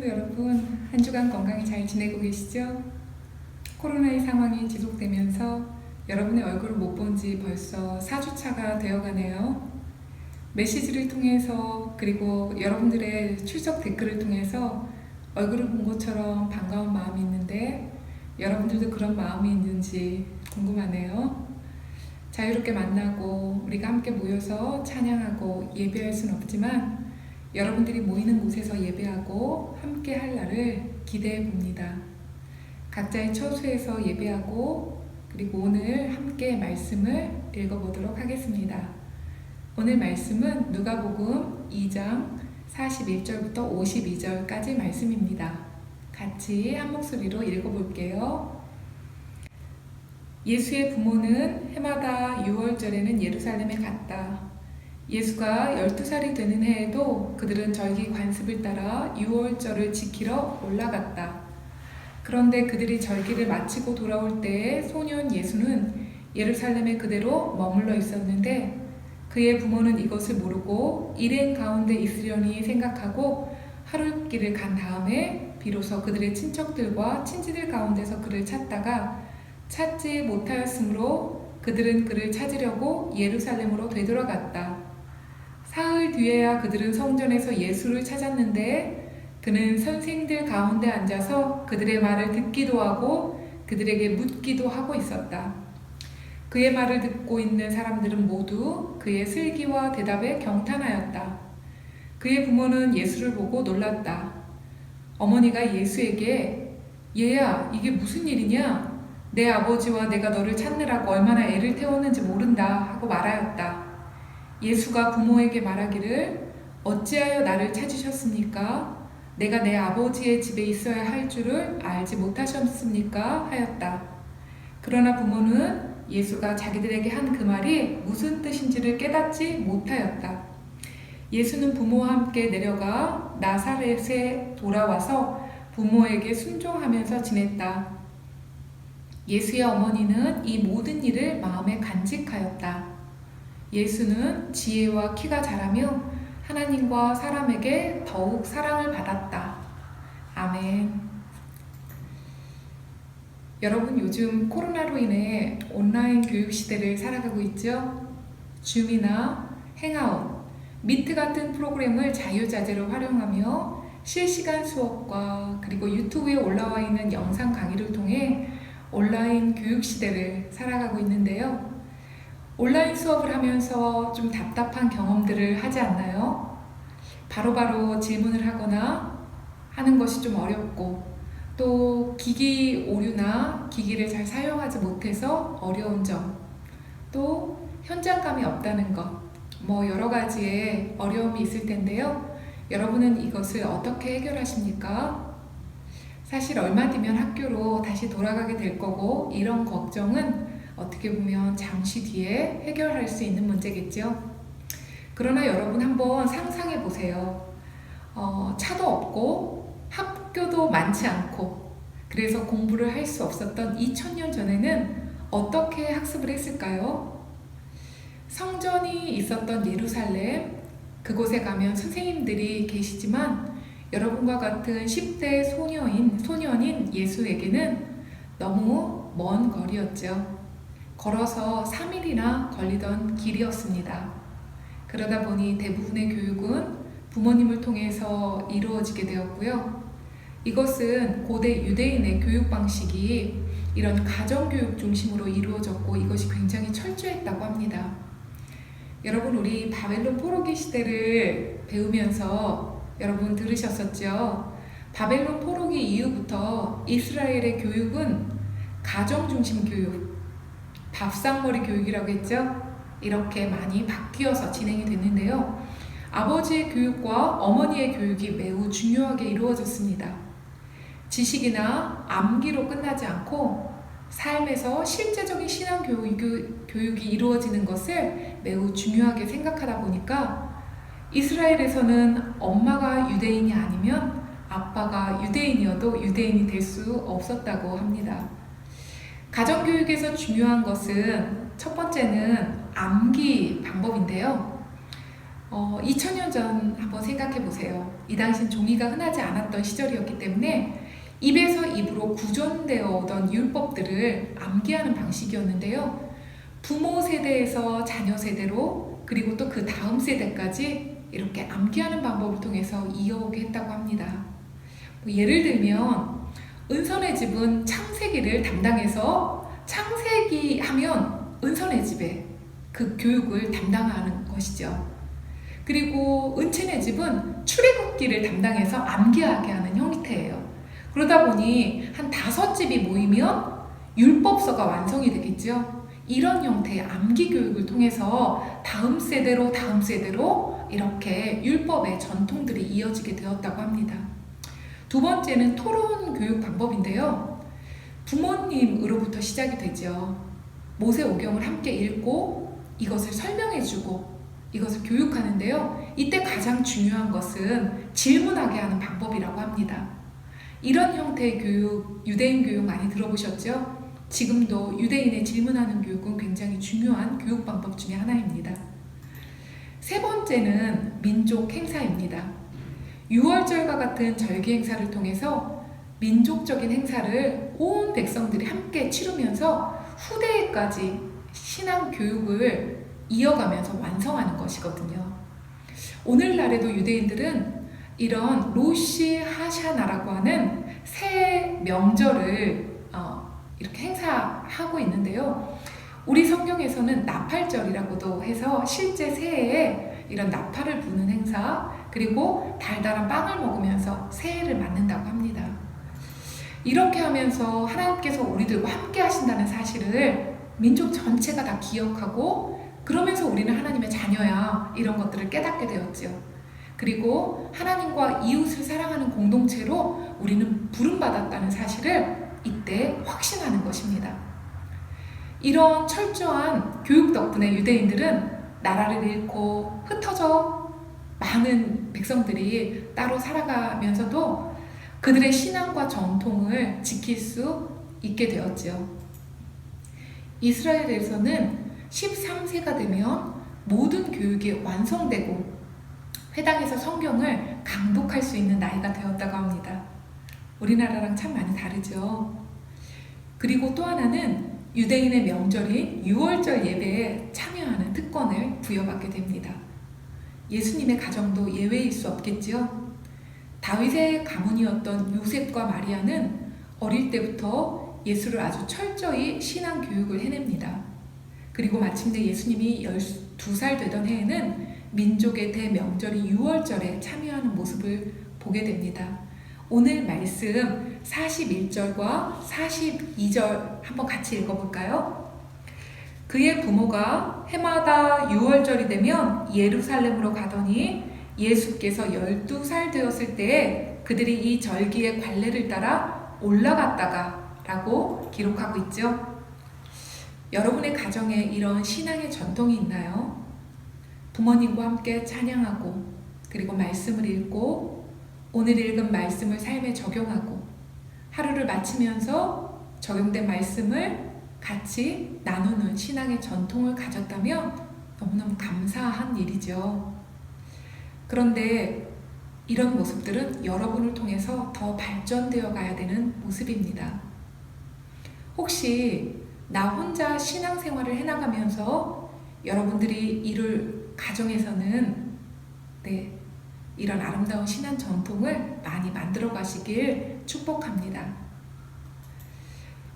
성도 여러분, 한 주간 건강히 잘 지내고 계시죠? 코로나의 상황이 지속되면서 여러분의 얼굴을 못 본 지 벌써 4주차가 되어가네요. 메시지를 통해서 그리고 여러분들의 출석 댓글을 통해서 얼굴을 본 것처럼 반가운 마음이 있는데 여러분들도 그런 마음이 있는지 궁금하네요. 자유롭게 만나고 우리가 함께 모여서 찬양하고 예배할 수는 없지만 여러분들이 모이는 곳에서 예배하고 함께 할 날을 기대해 봅니다. 각자의 처소에서 예배하고 그리고 오늘 함께 말씀을 읽어보도록 하겠습니다. 오늘 말씀은 누가복음 2장 41절부터 52절까지 말씀입니다. 같이 한 목소리로 읽어볼게요. 예수의 부모는 해마다 6월절에는 예루살렘에 갔다. 예수가 12살이 되는 해에도 그들은 절기 관습을 따라 6월절을 지키러 올라갔다. 그런데 그들이 절기를 마치고 돌아올 때에 소년 예수는 예루살렘에 그대로 머물러 있었는데 그의 부모는 이것을 모르고 일행 가운데 있으려니 생각하고 하룻길을 간 다음에 비로소 그들의 친척들과 친지들 가운데서 그를 찾다가 찾지 못하였으므로 그들은 그를 찾으려고 예루살렘으로 되돌아갔다. 사흘 뒤에야 그들은 성전에서 예수를 찾았는데 그는 선생들 가운데 앉아서 그들의 말을 듣기도 하고 그들에게 묻기도 하고 있었다. 그의 말을 듣고 있는 사람들은 모두 그의 슬기와 대답에 경탄하였다. 그의 부모는 예수를 보고 놀랐다. 어머니가 예수에게 얘야, 이게 무슨 일이냐? 내 아버지와 내가 너를 찾느라고 얼마나 애를 태웠는지 모른다 하고 말하였다. 예수가 부모에게 말하기를 어찌하여 나를 찾으셨습니까? 내가 내 아버지의 집에 있어야 할 줄을 알지 못하셨습니까? 하였다. 그러나 부모는 예수가 자기들에게 한 그 말이 무슨 뜻인지를 깨닫지 못하였다. 예수는 부모와 함께 내려가 나사렛에 돌아와서 부모에게 순종하면서 지냈다. 예수의 어머니는 이 모든 일을 마음에 간직하였다. 예수는 지혜와 키가 자라며 하나님과 사람에게 더욱 사랑을 받았다. 아멘. 여러분, 요즘 코로나로 인해 온라인 교육 시대를 살아가고 있죠? 줌이나 행아웃, 미트 같은 프로그램을 자유자재로 활용하며 실시간 수업과 그리고 유튜브에 올라와 있는 영상 강의를 통해 온라인 교육 시대를 살아가고 있는데요. 온라인 수업을 하면서 좀 답답한 경험들을 하지 않나요? 바로바로 질문을 하거나 하는 것이 좀 어렵고 또 기기 오류나 기기를 잘 사용하지 못해서 어려운 점, 또 현장감이 없다는 것, 여러 가지의 어려움이 있을 텐데요. 여러분은 이것을 어떻게 해결하십니까? 사실 얼마 뒤면 학교로 다시 돌아가게 될 거고 이런 걱정은 어떻게 보면 잠시 뒤에 해결할 수 있는 문제겠죠. 그러나 여러분 한번 상상해 보세요. 차도 없고 학교도 많지 않고 그래서 공부를 할 수 없었던 2000년 전에는 어떻게 학습을 했을까요? 성전이 있었던 예루살렘, 그곳에 가면 선생님들이 계시지만 여러분과 같은 10대 소년인 예수에게는 너무 먼 거리였죠. 걸어서 3일이나 걸리던 길이었습니다. 그러다 보니 대부분의 교육은 부모님을 통해서 이루어지게 되었고요. 이것은 고대 유대인의 교육 방식이 이런 가정교육 중심으로 이루어졌고 이것이 굉장히 철저했다고 합니다. 여러분, 우리 바벨론 포로기 시대를 배우면서 여러분 들으셨었죠? 바벨론 포로기 이후부터 이스라엘의 교육은 가정 중심 교육, 밥상머리 교육이라고 했죠? 이렇게 많이 바뀌어서 진행이 됐는데요. 아버지의 교육과 어머니의 교육이 매우 중요하게 이루어졌습니다. 지식이나 암기로 끝나지 않고 삶에서 실제적인 신앙 교육이 이루어지는 것을 매우 중요하게 생각하다 보니까 이스라엘에서는 엄마가 유대인이 아니면 아빠가 유대인이어도 유대인이 될 수 없었다고 합니다. 가정교육에서 중요한 것은 첫 번째는 암기 방법인데요. 2000년 전 한번 생각해 보세요. 이 당시엔 종이가 흔하지 않았던 시절이었기 때문에 입에서 입으로 구전되어 오던 율법들을 암기하는 방식이었는데요. 부모 세대에서 자녀 세대로 그리고 또 그 다음 세대까지 이렇게 암기하는 방법을 통해서 이어오게 했다고 합니다. 예를 들면 은선의 집은 창세기를 담당해서 창세기 하면 은선의 집에 그 교육을 담당하는 것이죠. 그리고 은친의 집은 출애굽기를 담당해서 암기하게 하는 형태예요. 그러다 보니 한 5집이 모이면 율법서가 완성이 되겠죠. 이런 형태의 암기 교육을 통해서 다음 세대로 이렇게 율법의 전통들이 이어지게 되었다고 합니다. 두 번째는 토론 교육 방법인데요. 부모님으로부터 시작이 되죠. 모세오경을 함께 읽고 이것을 설명해주고 이것을 교육하는데요. 이때 가장 중요한 것은 질문하게 하는 방법이라고 합니다. 이런 형태의 교육, 유대인 교육 많이 들어보셨죠? 지금도 유대인의 질문하는 교육은 굉장히 중요한 교육 방법 중에 하나입니다. 세 번째는 민족 행사입니다. 유월절과 같은 절기 행사를 통해서 민족적인 행사를 온 백성들이 함께 치르면서 후대에까지 신앙 교육을 이어가면서 완성하는 것이거든요. 오늘날에도 유대인들은 이런 로시 하샤나라고 하는 새 명절을 이렇게 행사하고 있는데요. 우리 성경에서는 나팔절이라고도 해서 실제 새해에 이런 나팔을 부는 행사, 그리고 달달한 빵을 먹으면서 새해를 맞는다고 합니다. 이렇게 하면서 하나님께서 우리들과 함께 하신다는 사실을 민족 전체가 다 기억하고, 그러면서 우리는 하나님의 자녀야, 이런 것들을 깨닫게 되었죠. 그리고 하나님과 이웃을 사랑하는 공동체로 우리는 부름받았다는 사실을 이때 확신하는 것입니다. 이런 철저한 교육 덕분에 유대인들은 나라를 잃고 흩어져 많은 백성들이 따로 살아가면서도 그들의 신앙과 전통을 지킬 수 있게 되었지요. 이스라엘에서는 13세가 되면 모든 교육이 완성되고 회당에서 성경을 강독할 수 있는 나이가 되었다고 합니다. 우리나라랑 참 많이 다르죠. 그리고 또 하나는 유대인의 명절인 유월절 예배에 참여하는 특권을 부여받게 됩니다. 예수님의 가정도 예외일 수 없겠지요. 다윗의 가문이었던 요셉과 마리아는 어릴 때부터 예수를 아주 철저히 신앙 교육을 해냅니다. 그리고 마침내 예수님이 12살 되던 해에는 민족의 대명절인 유월절에 참여하는 모습을 보게 됩니다. 오늘 말씀 41절과 42절 한번 같이 읽어볼까요? 그의 부모가 해마다 유월절이 되면 예루살렘으로 가더니 예수께서 12살 되었을 때에 그들이 이 절기의 관례를 따라 올라갔다가 라고 기록하고 있죠. 여러분의 가정에 이런 신앙의 전통이 있나요? 부모님과 함께 찬양하고 그리고 말씀을 읽고 오늘 읽은 말씀을 삶에 적용하고 하루를 마치면서 적용된 말씀을 같이 나누는 신앙의 전통을 가졌다면 너무너무 감사한 일이죠. 그런데 이런 모습들은 여러분을 통해서 더 발전되어 가야 되는 모습입니다. 혹시 나 혼자 신앙생활을 해나가면서 여러분들이 이룰 가정에서는 이런 아름다운 신앙 전통을 많이 만들어 가시길 축복합니다.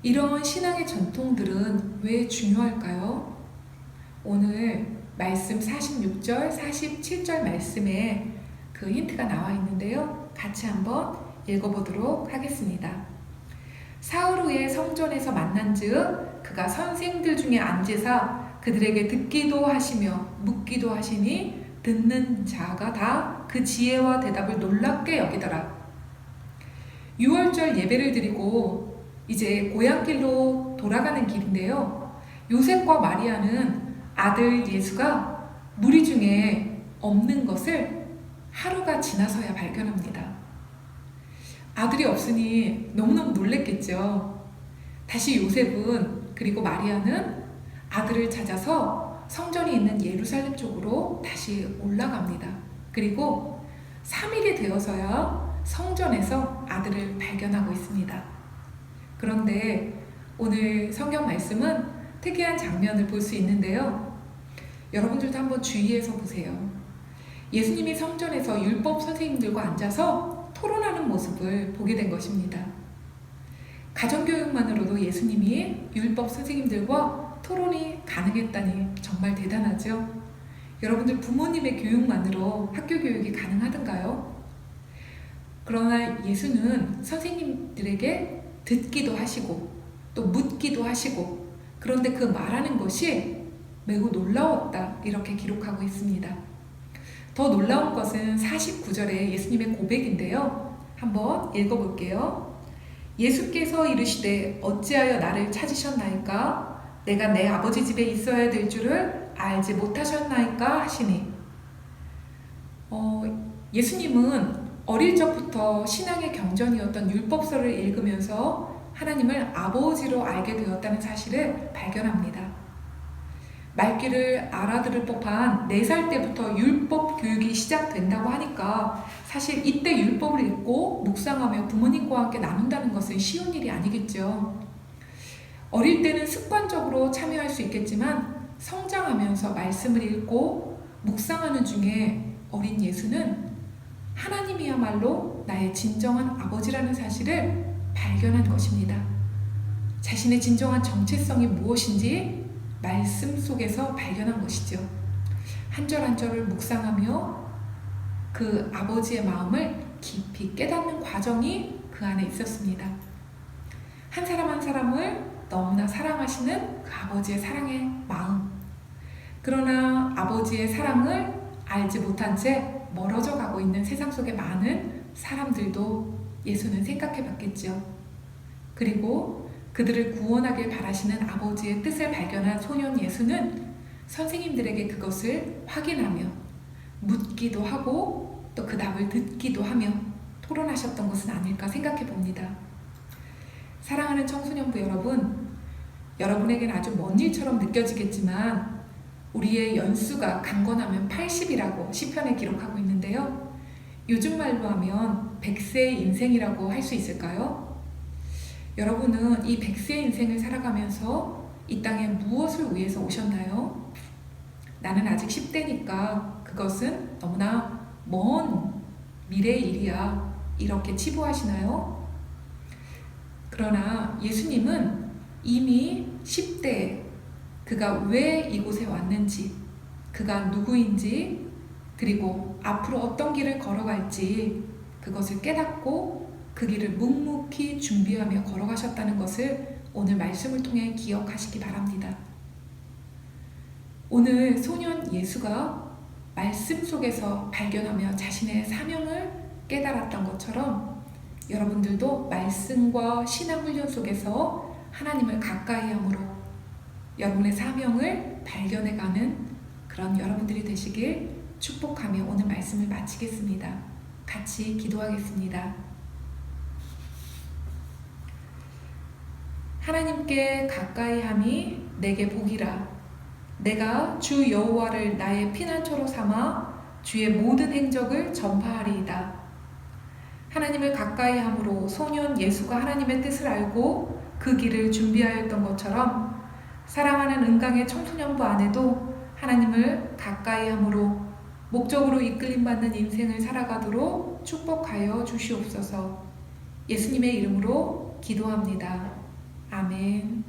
이런 신앙의 전통들은 왜 중요할까요? 오늘 말씀 46절, 47절 말씀에 그 힌트가 나와 있는데요. 같이 한번 읽어보도록 하겠습니다. 사흘 후에 성전에서 만난즉 그가 선생들 중에 앉으사 그들에게 듣기도 하시며 묻기도 하시니 듣는 자가 다 그 지혜와 대답을 놀랍게 여기더라. 유월절 예배를 드리고 이제 고향길로 돌아가는 길인데요. 요셉과 마리아는 아들 예수가 무리 중에 없는 것을 하루가 지나서야 발견합니다. 아들이 없으니 너무너무 놀랬겠죠. 다시 요셉은 그리고 마리아는 아들을 찾아서 성전이 있는 예루살렘 쪽으로 다시 올라갑니다. 그리고 3일이 되어서야 성전에서 아들을 발견하고 있습니다. 그런데 오늘 성경 말씀은 특이한 장면을 볼 수 있는데요. 여러분들도 한번 주의해서 보세요. 예수님이 성전에서 율법 선생님들과 앉아서 토론하는 모습을 보게 된 것입니다. 가정교육만으로도 예수님이 율법 선생님들과 토론이 가능했다니 정말 대단하죠? 여러분들 부모님의 교육만으로 학교 교육이 가능하던가요? 그러나 예수는 선생님들에게 듣기도 하시고 또 묻기도 하시고, 그런데 그 말하는 것이 매우 놀라웠다, 이렇게 기록하고 있습니다. 더 놀라운 것은 49절의 예수님의 고백인데요. 한번 읽어볼게요. 예수께서 이르시되 어찌하여 나를 찾으셨나이까? 내가 내 아버지 집에 있어야 될 줄을 알지 못하셨나이까? 하시니, 예수님은 어릴 적부터 신앙의 경전이었던 율법서를 읽으면서 하나님을 아버지로 알게 되었다는 사실을 발견합니다. 말귀를 알아들을 법한 4살 때부터 율법 교육이 시작된다고 하니까 사실 이때 율법을 읽고 묵상하며 부모님과 함께 나눈다는 것은 쉬운 일이 아니겠죠. 어릴 때는 습관적으로 참여할 수 있겠지만 성장하면서 말씀을 읽고 묵상하는 중에 어린 예수는 하나님이야말로 나의 진정한 아버지라는 사실을 발견한 것입니다. 자신의 진정한 정체성이 무엇인지 말씀 속에서 발견한 것이죠. 한 절 한 절을 묵상하며 그 아버지의 마음을 깊이 깨닫는 과정이 그 안에 있었습니다. 한 사람 한 사람을 너무나 사랑하시는 그 아버지의 사랑의 마음. 그러나 아버지의 사랑을 알지 못한 채 멀어져 가고 있는 세상 속의 많은 사람들도 예수는 생각해 봤겠죠. 그리고 그들을 구원하길 바라시는 아버지의 뜻을 발견한 소년 예수는 선생님들에게 그것을 확인하며 묻기도 하고 또 그 답을 듣기도 하며 토론하셨던 것은 아닐까 생각해 봅니다. 사랑하는 청소년부 여러분, 여러분에게는 아주 먼 일처럼 느껴지겠지만 우리의 연수가 강건하면 80이라고 시편에 기록하고 있는데요. 요즘 말로 하면 100세의 인생이라고 할 수 있을까요? 여러분은 이 100세의 인생을 살아가면서 이 땅에 무엇을 위해서 오셨나요? 나는 아직 10대니까 그것은 너무나 먼 미래의 일이야, 이렇게 치부하시나요? 그러나 예수님은 이미 10대에 그가 왜 이곳에 왔는지, 그가 누구인지, 그리고 앞으로 어떤 길을 걸어갈지 그것을 깨닫고 그 길을 묵묵히 준비하며 걸어가셨다는 것을 오늘 말씀을 통해 기억하시기 바랍니다. 오늘 소년 예수가 말씀 속에서 발견하며 자신의 사명을 깨달았던 것처럼 여러분들도 말씀과 신앙 훈련 속에서 하나님을 가까이 함으로 여러분의 사명을 발견해가는 그런 여러분들이 되시길 축복하며 오늘 말씀을 마치겠습니다. 같이 기도하겠습니다. 하나님께 가까이 함이 내게 복이라. 내가 주 여호와를 나의 피난처로 삼아 주의 모든 행적을 전파하리이다. 하나님을 가까이 함으로 소년 예수가 하나님의 뜻을 알고 그 길을 준비하였던 것처럼 사랑하는 은강의 청소년부 안에도 하나님을 가까이 함으로 목적으로 이끌림받는 인생을 살아가도록 축복하여 주시옵소서. 예수님의 이름으로 기도합니다. 아멘.